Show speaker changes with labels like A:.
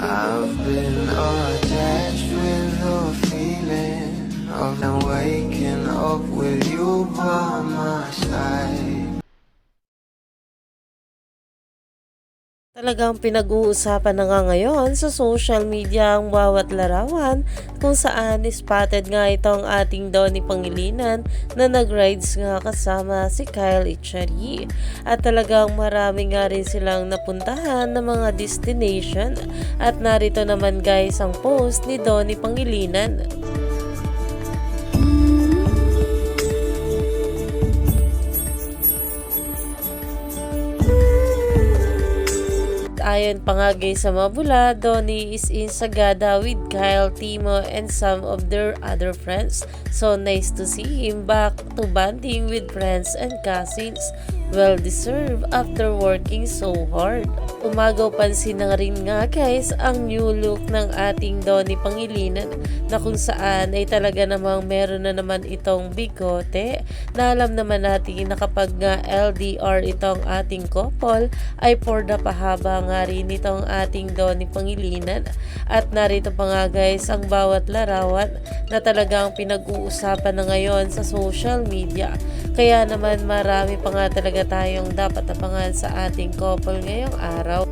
A: I've been attached with the feeling of now waking up with you by my side.
B: Talagang pinag-uusapan na nga ngayon sa social media ang bawat larawan kung saan spotted nga itong ating Donnie Pangilinan na nag-rides nga kasama si Kyle Echari. At talagang marami nga rin silang napuntahan na mga destination at narito naman guys ang post ni Donnie Pangilinan. Ayon pa nga guys sa Mabula, Donnie is in Sagada with Kyle, Timo, and some of their other friends. So nice to see him back to bonding with friends and cousins. Well deserved after working so hard. Umagaw pansin na rin nga guys ang new look ng ating Donnie Pangilinan na kung saan ay talaga namang meron na naman itong bigote na alam naman natin na kapag nga LDR itong ating couple ay for the pahaba nga rin itong ating Donnie Pangilinan. At narito pa nga guys ang bawat larawan na talagang pinag-uusapan na ngayon sa social media. Kaya naman marami pa nga talaga tayong dapat abangan sa ating couple ngayong araw.